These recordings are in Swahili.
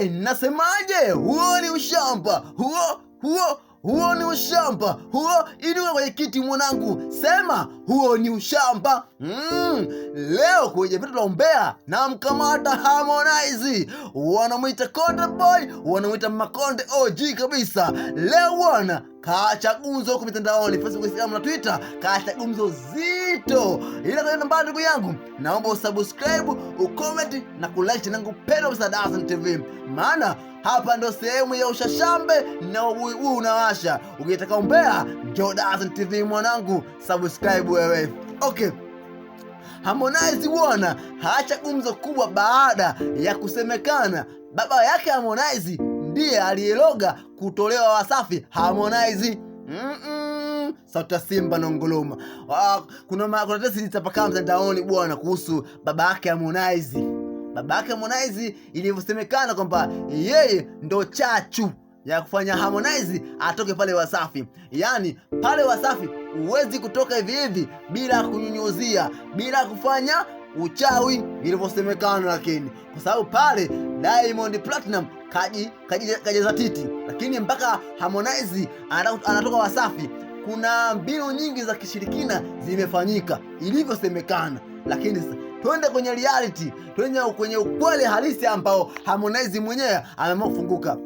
Nasemaje? Huo ni ushamba. Huo ni ushamba. Inuka kwenye kiti mwanangu. Sema huo ni ushamba. Leo kwenye vitu la umbea na mkamata Harmonize. Wanamuita Konde Boy, wanamuita Makonde OG kabisa. Leo bwana kaacha gumzo huko mitandaoni, Facebook, Instagram na Twitter. Kaacha gumzo zito. Ila kwa namba ndugu yangu, naomba usubscribe, ucomment na kulike channel yangu pendwa ya Dazen TV. Maana hapa ndo sehemu ya ushashambe na ubuyu unawasha. Ukitaka umbea, njoo Dazen TV mwanangu, subscribe wewe. Okay. Harmonize bwana haacha gumzo kubwa baada ya kusemekana baba yake Harmonize ndiye aliyeloga kutolewa Wasafi Harmonize. Sauti ya Simba na nguluma. Kuna tesi zitapakaa mtandaoni bwana kuhusu baba yake Harmonize. Baba yake Harmonize ilivyosemekana kwamba yeye ndo chachu ya kufanya Harmonize atoke pale Wasafi. Yaani pale Wasafi huwezi kutoka hivi hivi bila kunyunyuzia, bila kufanya uchawi ilivyosemekana, lakini kwa sababu pale Diamond Platinum kajiza titi, lakini mpaka Harmonize anatoka Wasafi kuna mbinu nyingi za kishirikina zimefanyika ilivyosemekana. Lakini sasa twende kwenye reality, twende kwenye ukweli halisi ambao Harmonize mwenyewe ameamua kufunguka.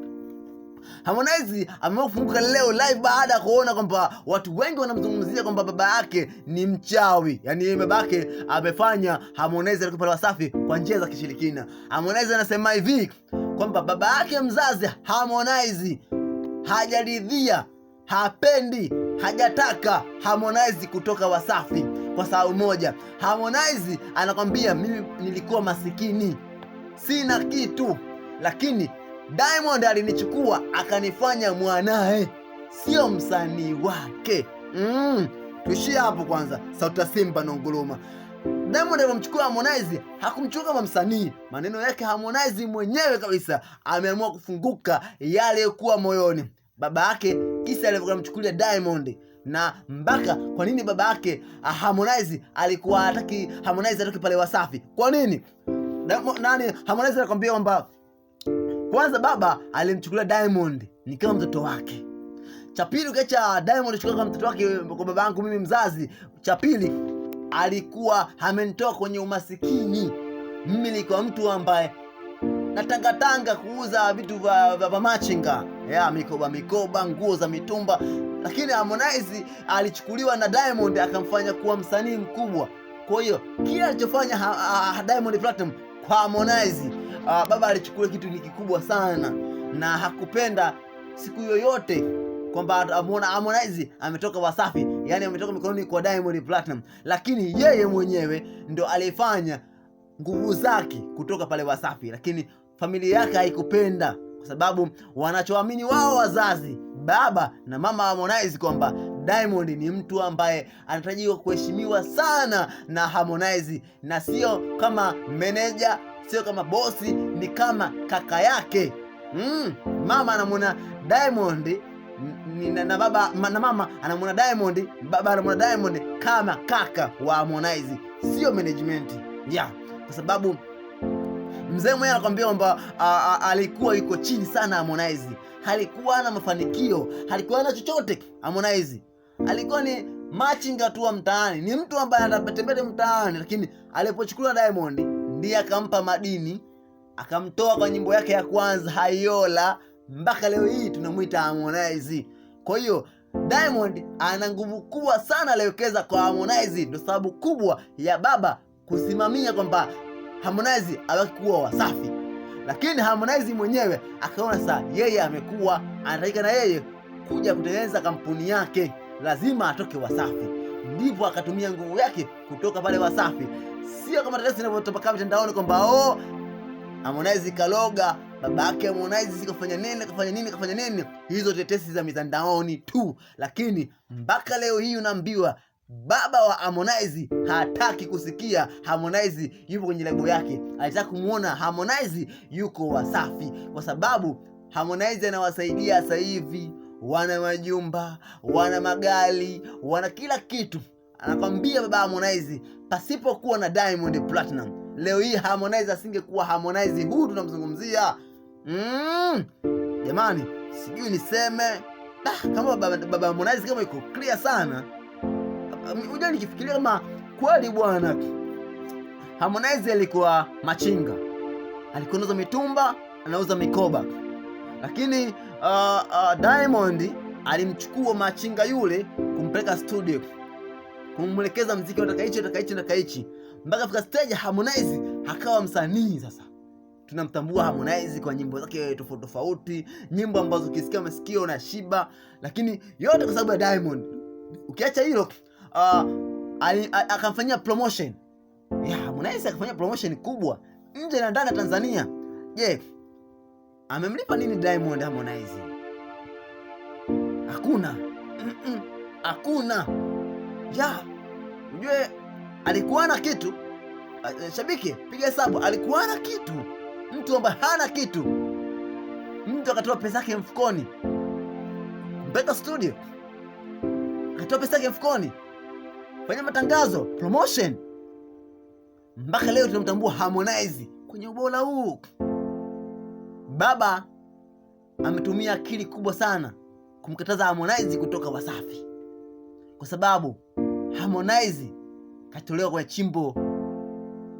Harmonize ameamua kufunguka leo live baada ya kuona kwamba watu wengi wanamzungumzia kwamba baba yake ni mchawi. Yaani baba yake amefanya Harmonize atoke pale Wasafi kwa njia za kishirikina. Harmonize anasema hivi kwamba baba yake mzazi Harmonize hajaridhia, hapendi, hajataka Harmonize kutoka Wasafi kwa sababu moja. Harmonize anakwambia mimi nilikuwa masikini, sina kitu, lakini Diamond alinichukua akanifanya mwanae, sio msanii wake. Tuishie hapo kwanza. Sauti ya Simba na nguluma. Diamond alimchukua Harmonize, hakumchukua kama msanii. Maneno yake Harmonize mwenyewe kabisa ameamua kufunguka yale yokuwa moyoni. Baba yake kisa alivyomchukulia Diamond, na mpaka kwa nini baba yake Harmonize alikuwa hataki Harmonize atoke pale Wasafi. Kwa nini? Harmonize anakuambia kwamba kwanza baba alimchukulia Diamond ni kama mtoto wake. Cha pili, ukiacha Diamond alichukua kama mtoto wake kwa baba yangu mimi mzazi, cha pili alikuwa amenitoa kwenye umasikini. Mimi nilikuwa mtu ambaye natangatanga kuuza vitu vya machinga, mikoba, nguo za mitumba. Lakini Harmonize alichukuliwa na Diamond akamfanya kuwa msanii mkubwa. Kwa hiyo kila alichofanya Diamond Platinum kwa Harmonize, baba alichukua kitu ni kikubwa sana, na hakupenda siku yoyote kwamba amuona Harmonize ametoka Wasafi, yani ametoka mikononi kwa Diamond Platinum. Lakini yeye mwenyewe ndo alifanya nguvu zake kutoka pale Wasafi, lakini familia yake haikupenda kwa sababu wanachoamini wao wazazi, baba na mama Harmonize, kwamba Diamond ni mtu ambaye anatarajiwa kuheshimiwa sana na Harmonize, na sio kama meneja, sio kama bosi, ni kama kaka yake. Mama anamuona Diamond na baba na mama anamuona Diamond, baba anamuona Diamond kama kaka wa Harmonize, sio management. Kwa sababu mzee mwenyewe anakuambia kwamba alikuwa yuko chini sana Harmonize. Halikuwa na mafanikio, halikuwa na chochote. Harmonize alikuwa ni machinga tu wa mtaani, ni mtu ambaye anatembea mtaani. Lakini alipochukuliwa Diamond, ndiye akampa madini, akamtoa kwa nyimbo yake ya kwanza Hayola, mpaka leo hii tunamuita Harmonize. Kwa hiyo Diamond ana nguvu kubwa sana aliwekeza kwa Harmonize. Ndio sababu kubwa ya baba kusimamia kwamba Harmonize abaki kuwa Wasafi. Lakini Harmonize mwenyewe akaona sasa yeye amekuwa anataka na yeye kuja kutengeneza kampuni yake, lazima atoke Wasafi. Ndipo akatumia nguvu yake kutoka pale Wasafi. Sio kama tetesi zinavyotoka mtandaoni kwamba Harmonize kaloga baba yake Harmonize, sikafanya nini. Hizo tetesi za mitandaoni tu. Lakini mpaka leo hii unaambiwa baba wa Harmonize hataki kusikia Harmonize yupo kwenye lebo yake. Alitaka kumuona Harmonize yuko Wasafi, kwa sababu Harmonize anawasaidia sasa hivi, wana majumba, wana magari, wana kila kitu. Anakwambia baba Harmonize, pasipokuwa na Diamond Platinum leo hii Harmonize asingekuwa Harmonize huyu tunamzungumzia. Jamani, sijui niseme kama baba Harmonize kama iko clear sana. Unajua nikifikiria kama kweli bwana Harmonize alikuwa machinga, alikuwa anauza mitumba, anauza mikoba, lakini Diamond alimchukua machinga yule kumpeleka studio, kumwelekeza muziki unataka hichi mpaka fika stage Harmonize akawa msanii. Sasa tunamtambua Harmonize kwa nyimbo zake tofauti tofauti, nyimbo ambazo ukisikia umesikia unashiba, lakini yote kwa sababu ya Diamond. Ukiacha hilo akamfanyia promotion. Harmonize akafanya promotion kubwa nje na ndani ya Tanzania. Amemlipa nini Diamond Harmonize? Hakuna. Hakuna. Unajua alikuwa na kitu. Shabiki, piga hesabu, alikuwa na kitu. Mtu ambaye hana kitu, mtu akatoa pesa yake mfukoni mpaka studio, akatoa pesa yake mfukoni fanya matangazo, promotion. Mpaka leo tunamtambua Harmonize kwenye ubora huu. Baba ametumia akili kubwa sana kumkataza Harmonize kutoka Wasafi, kwa sababu Harmonize katolewa kwa chimbo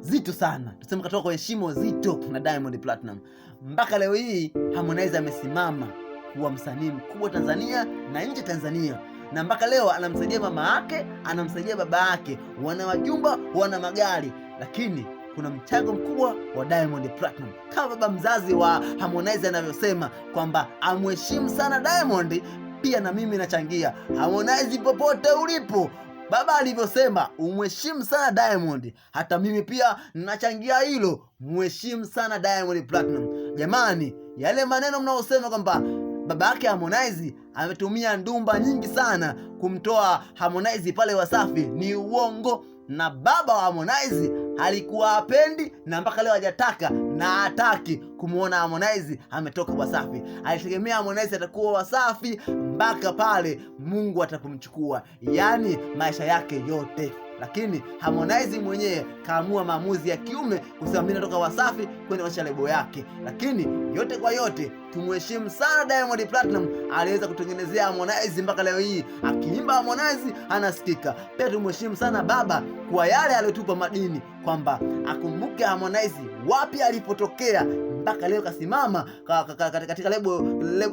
zito sana. Tuseme katoka kwa shimo zito na Diamond Platinum. Mpaka leo hii Harmonize amesimama kuwa msanii mkubwa Tanzania na nje Tanzania. Na mpaka leo anamsaidia mama yake, anamsaidia baba yake, wana majumba, wana magari, lakini kuna mchango mkubwa wa Diamond Platinum. Kama baba mzazi wa Harmonize anavyosema kwamba amheshimu sana Diamond, pia na mimi nachangia. Harmonize, popote ulipo, baba alivyosema umheshimu sana Diamond, hata mimi pia nachangia hilo, mheshimu sana Diamond Platinum. Jamani, yale maneno mnaosema kwamba baba yake Harmonize ametumia ndumba nyingi sana kumtoa Harmonize pale Wasafi ni uongo. Na baba wa Harmonize alikuwa hapendi na mpaka leo hajataka na hataki kumuona Harmonize ametoka Wasafi. Alitegemea Harmonize atakuwa Wasafi mpaka pale Mungu atapomchukua, yani maisha yake yote. Lakini Harmonize mwenyewe kaamua maamuzi ya kiume kusema mimi natoka Wasafi kwenda kwa lebo yake. Lakini yote kwa yote tumheshimu sana Diamond Platinum, aliweza kutengenezea Harmonize mpaka leo hii akiimba Harmonize anasikika. Pia tumheshimu sana baba kwa yale aliyotupa madini, kwamba akumbuke Harmonize wapi alipotokea mpaka leo kasimama katika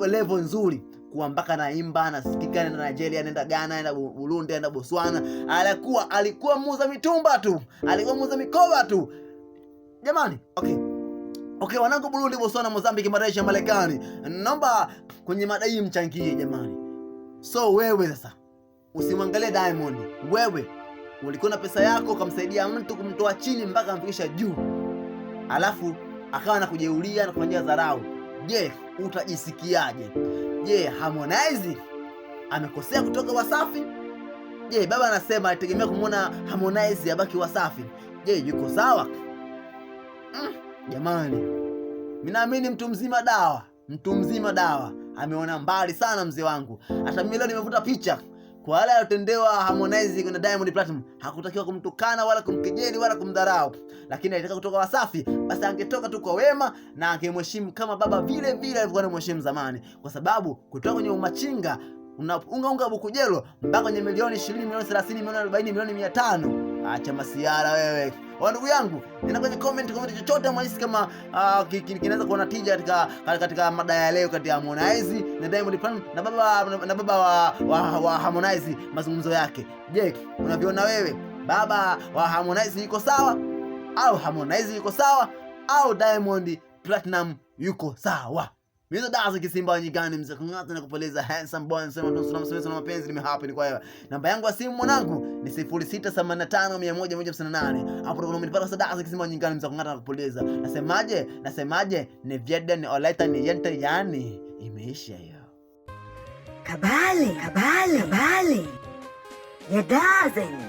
level nzuri, kuwa mpaka naimba anasikika, anaenda Nigeria, anaenda Ghana, anaenda Burundi, anaenda Botswana. Alikuwa muuza mitumba tu, alikuwa muuza mikoba tu. Jamani, okay wanangu Burundi, Botswana, Mozambique, Malaysia, Marekani, naomba kwenye madai mchangie jamani. So wewe sasa usimwangalie Diamond. Wewe ulikuwa na pesa yako ukamsaidia mtu kumtoa chini mpaka amfikisha juu, alafu akawa na kujeulia na kufanyia dharau. Utajisikiaje? Harmonize amekosea kutoka Wasafi? Baba anasema alitegemea kumuona Harmonize abaki Wasafi. Yuko sawa? Jamani, mimi naamini mtu mzima dawa ameona mbali sana mzee wangu. Hata mimi leo nimevuta picha kwa wale aliotendewa Harmonize na Diamond Platinum. Hakutakiwa kumtukana wala kumkejeli wala kumdharau, lakini alitaka kutoka Wasafi, basi angetoka tu kwa wema na angemheshimu kama baba vile vile alivyokuwa anamheshimu zamani, kwa sababu kutoka kwenye umachinga unga bukujelo mpaka kwenye milioni 20, milioni 30, milioni 40, milioni 500. Acha masiara wewe. Ndugu yangu, nenda kwenye comment chochote mwanisi kama kinaweza kuona tija katika mada ya leo kati ya Harmonize na Diamond Platinum na baba wa Harmonize, mazungumzo yake. Unaviona wewe? Baba wa Harmonize yuko sawa, au Harmonize yuko sawa, au Diamond Platinum yuko sawa? Mizo daza kisimba nyigani mzee kungata na kupeleza handsome boy nsema ndo na mapenzi nimehappen kwa wewe. Namba yangu ya simu mwanangu ni 0685101158. Hapo ndo umenipata sadaza kisimba nyigani mzee kungata na kupeleza. Nasemaje ni vyeda ni olaita ni yente, yani imeisha hiyo. Kabale ya dazen.